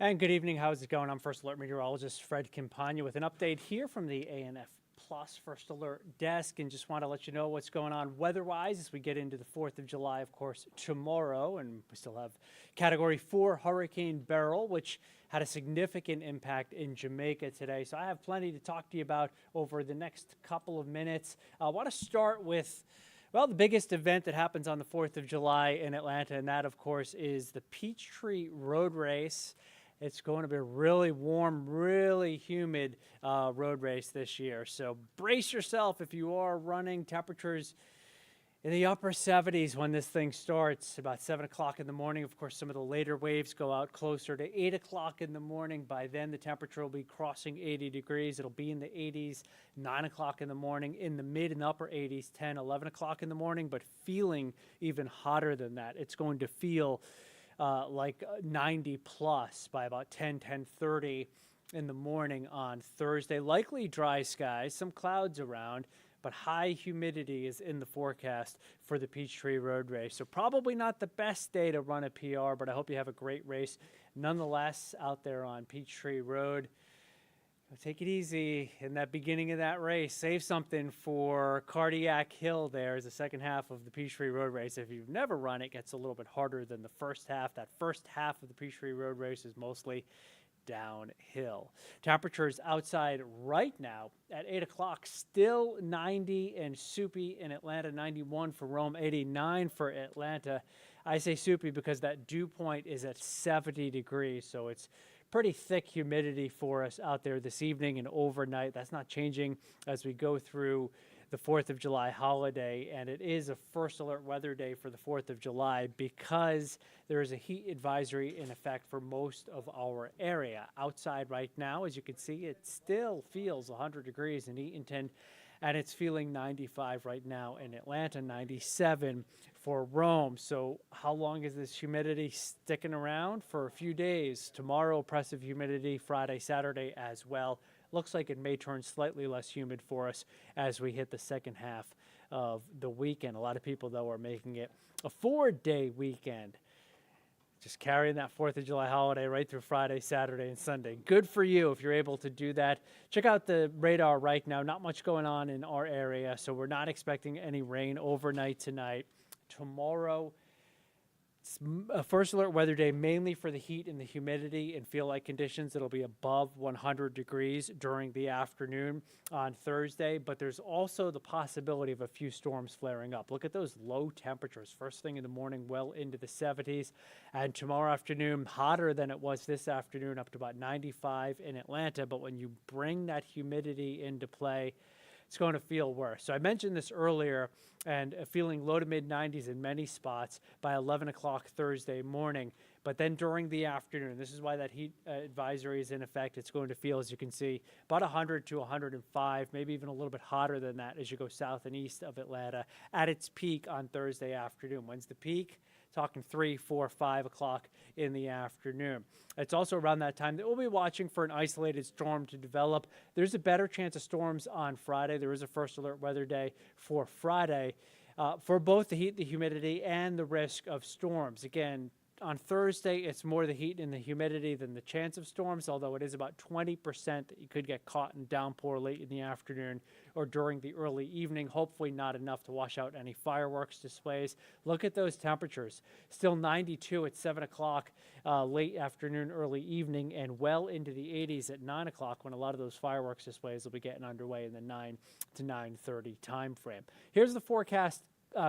And good evening. How's it going? I'm First Alert Meteorologist Fred Campagna with an update here from the ANF Plus First Alert desk, and just want to let you know what's going on weather-wise as we get into the 4th of July, of course, tomorrow. And we still have Category 4 Hurricane Beryl, which had a significant impact in Jamaica today. So I have plenty to talk to you about over the next couple of minutes. I want to start with, well, the biggest event that happens on the 4th of July in Atlanta, and that, of course, is the Peachtree Road Race. It's going to be a really warm, really humid road race this year. So brace yourself if you are running. Temperatures in the upper 70s when this thing starts, about 7 o'clock in the morning. Of course, some of the later waves go out closer to 8 o'clock in the morning. By then, the temperature will be crossing 80 degrees. It'll be in the 80s, 9 o'clock in the morning, in the mid and upper 80s, 10, 11 o'clock in the morning, but feeling even hotter than that. It's going to feel like 90 plus by about 10:30 in the morning on Thursday. Likely dry skies, some clouds around, but high humidity is in the forecast for the Peachtree Road Race. So probably not the best day to run a PR, but I hope you have a great race nonetheless out there on Peachtree Road. Take it easy in that beginning of that race. Save something for Cardiac Hill there as the second half of the Peachtree Road Race. If you've never run, it gets a little bit harder than the first half. That first half of the Peachtree Road Race is mostly downhill. Temperatures outside right now at 8 o'clock, still 90 and soupy in Atlanta, 91 for Rome, 89 for Atlanta. I say soupy because that dew point is at 70 degrees, so it's pretty thick humidity for us out there this evening and overnight. That's not changing as we go through the 4th of July holiday, and it is a first alert weather day for the 4th of July because there is a heat advisory in effect for most of our area. Outside right now, as you can see, it still feels 100 degrees in Eatonton, and it's feeling 95 right now in Atlanta, 97 for Rome. So how long is this humidity sticking around? For a few days. Tomorrow, oppressive humidity, Friday, Saturday as well. Looks like it may turn slightly less humid for us as we hit the second half of the weekend. A lot of people, though, are making it a 4-day weekend. Just carrying that 4th of July holiday right through Friday, Saturday, and Sunday. Good for you if you're able to do that. Check out the radar right now. Not much going on in our area, so we're not expecting any rain overnight tonight. Tomorrow, it's a first alert weather day mainly for the heat and the humidity and feel-like conditions. It'll be above 100 degrees during the afternoon on Thursday, but there's also the possibility of a few storms flaring up. Look at those low temperatures. First thing in the morning, well into the 70s, and tomorrow afternoon, hotter than it was this afternoon, up to about 95 in Atlanta. But when you bring that humidity into play, it's going to feel worse. So I mentioned this earlier, and feeling low to mid 90s in many spots by 11 o'clock Thursday morning. But then during the afternoon, this is why that heat advisory is in effect. It's going to feel, as you can see, about 100 to 105, maybe even a little bit hotter than that as you go south and east of Atlanta at its peak on Thursday afternoon. When's the peak? Talking 3, 4, 5 o'clock in the afternoon. It's also around that time that we'll be watching for an isolated storm to develop. There's a better chance of storms on Friday. There is a first alert weather day for Friday for both the heat, the humidity, and the risk of storms. Again, on Thursday, it's more the heat and the humidity than the chance of storms, although it is about 20% that you could get caught in downpour late in the afternoon or during the early evening. Hopefully not enough to wash out any fireworks displays. Look at those temperatures. Still 92 at 7 o'clock late afternoon, early evening, and well into the 80s at 9 o'clock when a lot of those fireworks displays will be getting underway in the 9 to 9:30 time frame. Here's the forecast.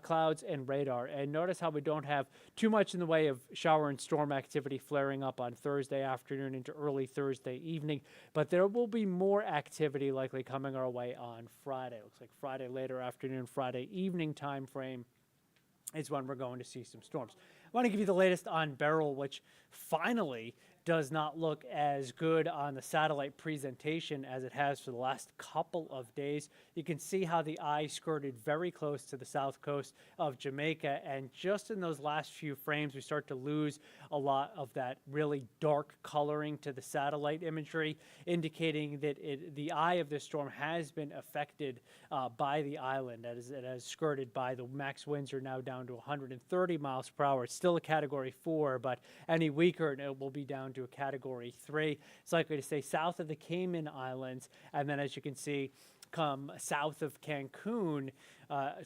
Clouds and radar, and notice how we don't have too much in the way of shower and storm activity flaring up on Thursday afternoon into early Thursday evening, but there will be more activity likely coming our way on Friday. Looks like Friday later afternoon, Friday evening time frame is when we're going to see some storms. I want to give you the latest on Beryl, which finally does not look as good on the satellite presentation as it has for the last couple of days. You can see how the eye skirted very close to the south coast of Jamaica, and just in those last few frames, we start to lose a lot of that really dark coloring to the satellite imagery, indicating that the eye of this storm has been affected by the island as it has skirted by. The max winds are now down to 130 miles per hour. It's still a Category 4, but any weaker, and it will be down to a Category 3. It's likely to stay south of the Cayman Islands, and then, as you can see, come south of Cancun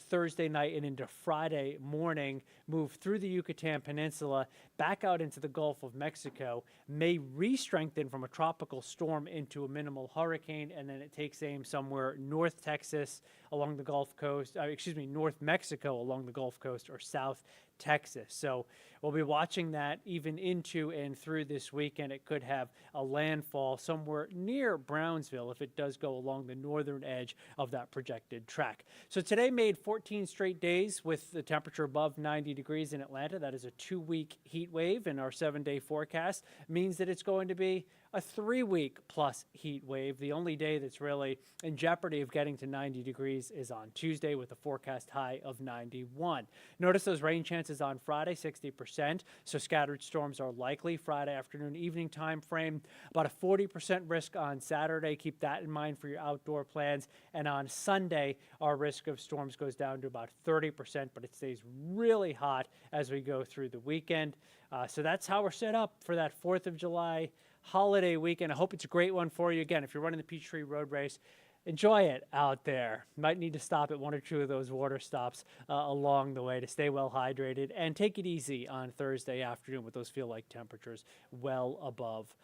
Thursday night and into Friday morning, move through the Yucatan Peninsula, back out into the Gulf of Mexico, may re-strengthen from a tropical storm into a minimal hurricane, and then it takes aim somewhere north Texas along the Gulf Coast, north Mexico along the Gulf Coast, or south Texas. So we'll be watching that even into and through this weekend. It could have a landfall somewhere near Brownsville if it does go along the northern edge of that projected track. So today made 14 straight days with the temperature above 90 degrees in Atlanta. That is a 2-week heat wave, and our 7-day forecast means that it's going to be a 3-week plus heat wave. The only day that's really in jeopardy of getting to 90 degrees is on Tuesday with a forecast high of 91. Notice those rain chances on Friday, 60%. So scattered storms are likely Friday afternoon, evening time frame. About a 40% risk on Saturday. Keep that in mind for your outdoor plans. And on Sunday, our risk of storms goes down to about 30%, but it stays really hot as we go through the weekend. So that's how we're set up for that 4th of July holiday weekend. I hope it's a great one for you. Again, if you're running the Peachtree Road Race, enjoy it out there. Might need to stop at 1 or 2 of those water stops along the way to stay well hydrated, and take it easy on Thursday afternoon with those feel-like temperatures well above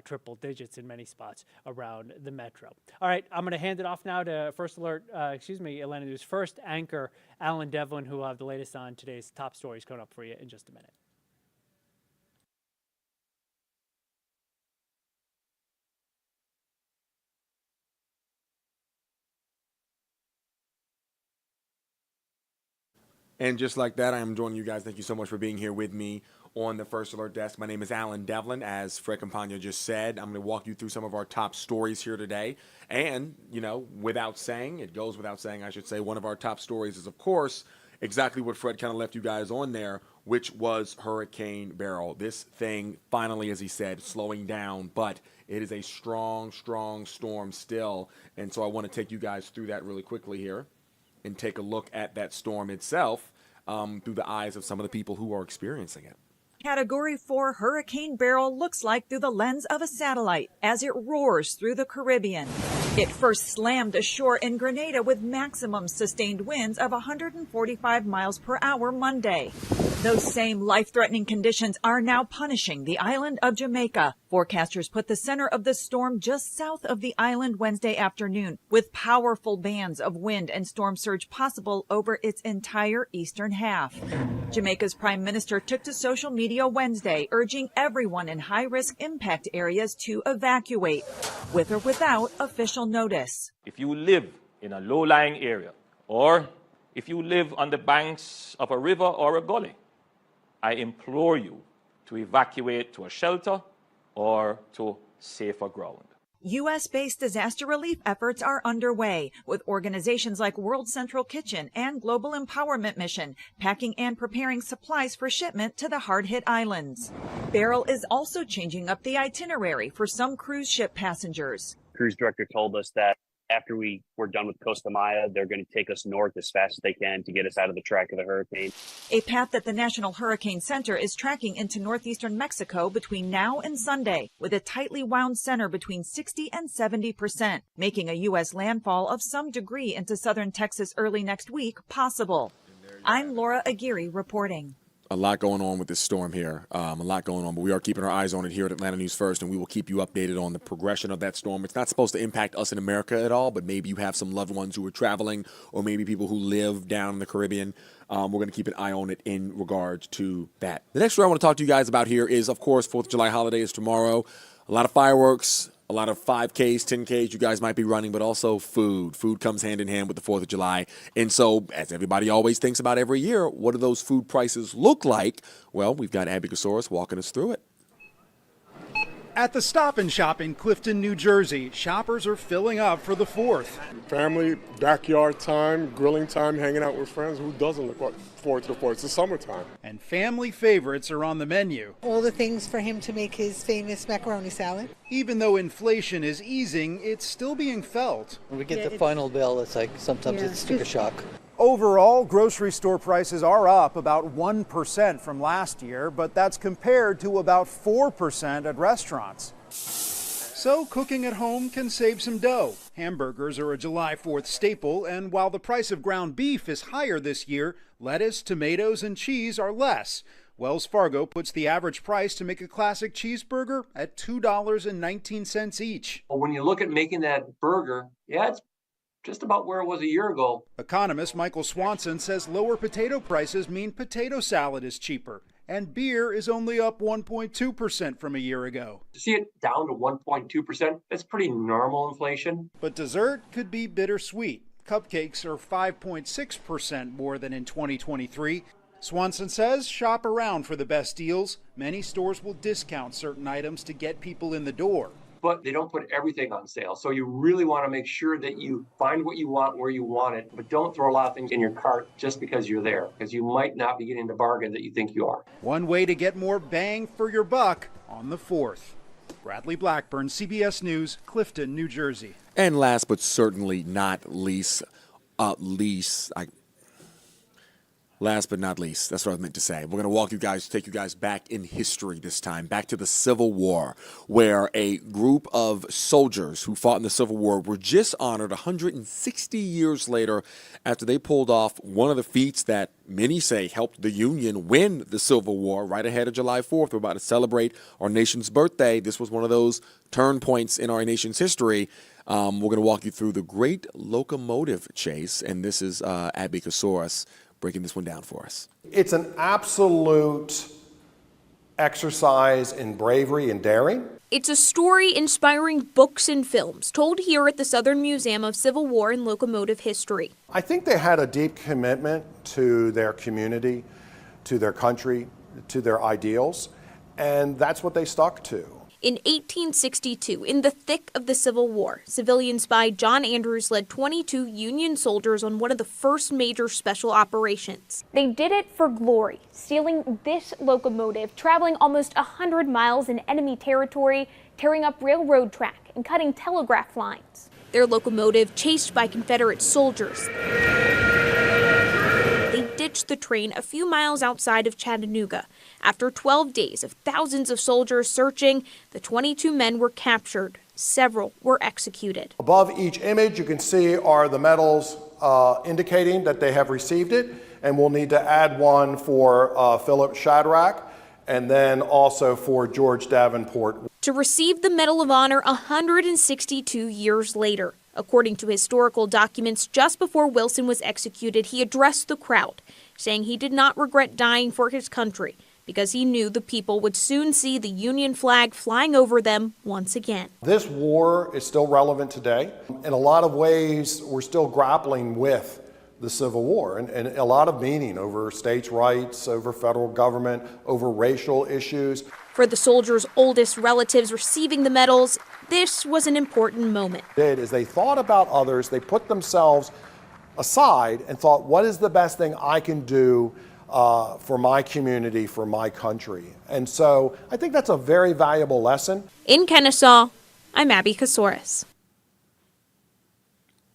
triple digits in many spots around the metro. All right, I'm going to hand it off now to Atlanta News First anchor Alan Devlin, who will have the latest on today's top stories coming up for you in just a minute. And just like that, I am joining you guys. Thank you so much for being here with me on the First Alert Desk. My name is Alan Devlin. As Fred Campagna just said, I'm going to walk you through some of our top stories here today. And, you know, it goes without saying, I should say, one of our top stories is, of course, exactly what Fred kind of left you guys on there, which was Hurricane Beryl. This thing finally, as he said, slowing down, but it is a strong, strong storm still. And so I want to take you guys through that really quickly here and take a look at that storm itself through the eyes of some of the people who are experiencing it. Category 4 Hurricane Beryl looks like through the lens of a satellite as it roars through the Caribbean. It first slammed ashore in Grenada with maximum sustained winds of 145 miles per hour Monday. Those same life-threatening conditions are now punishing the island of Jamaica. Forecasters put the center of the storm just south of the island Wednesday afternoon, with powerful bands of wind and storm surge possible over its entire eastern half. Jamaica's prime minister took to social media Wednesday, urging everyone in high-risk impact areas to evacuate, with or without official notice. If you live in a low-lying area, or if you live on the banks of a river or a gully, I implore you to evacuate to a shelter or to safer ground. U.S.-based disaster relief efforts are underway, with organizations like World Central Kitchen and Global Empowerment Mission packing and preparing supplies for shipment to the hard-hit islands. Beryl is also changing up the itinerary for some cruise ship passengers. Cruise director told us that after we were done with Costa Maya, they're going to take us north as fast as they can to get us out of the track of the hurricane. A path that the National Hurricane Center is tracking into northeastern Mexico between now and Sunday, with a tightly wound center between 60 and 70%, making a U.S. landfall of some degree into southern Texas early next week possible. I'm Laura Aguirre reporting. A lot going on with this storm here, but we are keeping our eyes on it here at Atlanta News First, and we will keep you updated on the progression of that storm. It's not supposed to impact us in America at all, but maybe you have some loved ones who are traveling, or maybe people who live down in the Caribbean. We're going to keep an eye on it in regards to that. The next story I want to talk to you guys about here is, of course, 4th of July holiday is tomorrow. A lot of fireworks, a lot of 5Ks, 10Ks you guys might be running, but also food. Food comes hand in hand with the 4th of July. And so, as everybody always thinks about every year, what do those food prices look like? Well, we've got Abby Casaurus walking us through it. At the Stop and Shop in Clifton, New Jersey, shoppers are filling up for the 4th. Family, backyard time, grilling time, hanging out with friends. Who doesn't look forward to the 4th? It's the summertime. And family favorites are on the menu. All the things for him to make his famous macaroni salad. Even though inflation is easing, it's still being felt. When we get the final bill, it's like sometimes it's sticker shock. Overall, grocery store prices are up about 1% from last year, but that's compared to about 4% at restaurants. So cooking at home can save some dough. Hamburgers are a July 4th staple, and while the price of ground beef is higher this year, lettuce, tomatoes, and cheese are less. Wells Fargo puts the average price to make a classic cheeseburger at $2.19 each. When you look at making that burger, yeah, it's just about where it was a year ago. Economist Michael Swanson says lower potato prices mean potato salad is cheaper, and beer is only up 1.2% from a year ago. To see it down to 1.2%, that's pretty normal inflation. But dessert could be bittersweet. Cupcakes are 5.6% more than in 2023. Swanson says shop around for the best deals. Many stores will discount certain items to get people in the door. But they don't put everything on sale. So you really want to make sure that you find what you want where you want it, but don't throw a lot of things in your cart just because you're there, because you might not be getting the bargain that you think you are. One way to get more bang for your buck on the 4th. Bradley Blackburn, CBS News, Clifton, New Jersey. And last but certainly not least, last but not least, that's what I meant to say. We're going to take you guys back in history this time, back to the Civil War, where a group of soldiers who fought in the Civil War were just honored 160 years later after they pulled off one of the feats that many say helped the Union win the Civil War right ahead of July 4th. We're about to celebrate our nation's birthday. This was one of those turn points in our nation's history. We're going to walk you through the Great Locomotive Chase, and this is Abby Kasoris breaking this one down for us. It's an absolute exercise in bravery and daring. It's a story inspiring books and films told here at the Southern Museum of Civil War and Locomotive History. I think they had a deep commitment to their community, to their country, to their ideals, and that's what they stuck to. In 1862, in the thick of the Civil War, civilian spy John Andrews led 22 Union soldiers on one of the first major special operations. They did it for glory, stealing this locomotive, traveling almost 100 miles in enemy territory, tearing up railroad track and cutting telegraph lines. Their locomotive chased by Confederate soldiers. They ditched the train a few miles outside of Chattanooga. After 12 days of thousands of soldiers searching, the 22 men were captured. Several were executed. Above each image you can see are the medals indicating that they have received it, and we'll need to add one for Philip Shadrach and then also for George Davenport. To receive the Medal of Honor 162 years later. According to historical documents, just before Wilson was executed, he addressed the crowd, saying he did not regret dying for his country because he knew the people would soon see the Union flag flying over them once again. This war is still relevant today. In a lot of ways, we're still grappling with the Civil War and a lot of meaning over states' rights, over federal government, over racial issues. For the soldiers' oldest relatives receiving the medals, this was an important moment. They thought about others, they put themselves aside and thought, what is the best thing I can do for my community, for my country? And so I think that's a very valuable lesson. In Kennesaw, I'm Abby Kasoris.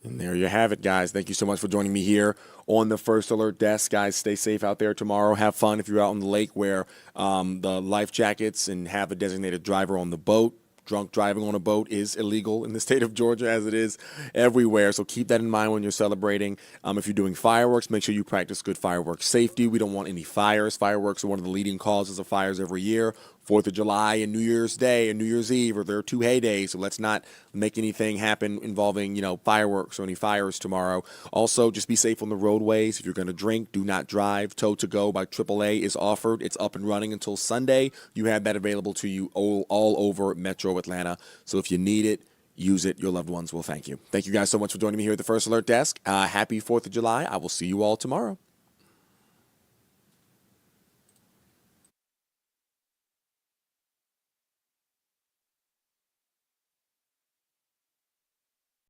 And there you have it, guys. Thank you so much for joining me here on the First Alert Desk. Guys, stay safe out there tomorrow. Have fun if you're out on the lake. Wear the life jackets and have a designated driver on the boat. Drunk driving on a boat is illegal in the state of Georgia, as it is everywhere. So keep that in mind when you're celebrating. If you're doing fireworks, make sure you practice good fireworks safety. We don't want any fires. Fireworks are one of the leading causes of fires every year. 4th of July and New Year's Day and New Year's Eve are their two heydays, so let's not make anything happen involving, fireworks or any fires tomorrow. Also, just be safe on the roadways. If you're going to drink, do not drive. Tow to Go by AAA is offered. It's up and running until Sunday. You have that available to you all over Metro Atlanta, so if you need it, use it. Your loved ones will thank you. Thank you guys so much for joining me here at the First Alert Desk. Happy 4th of July. I will see you all tomorrow.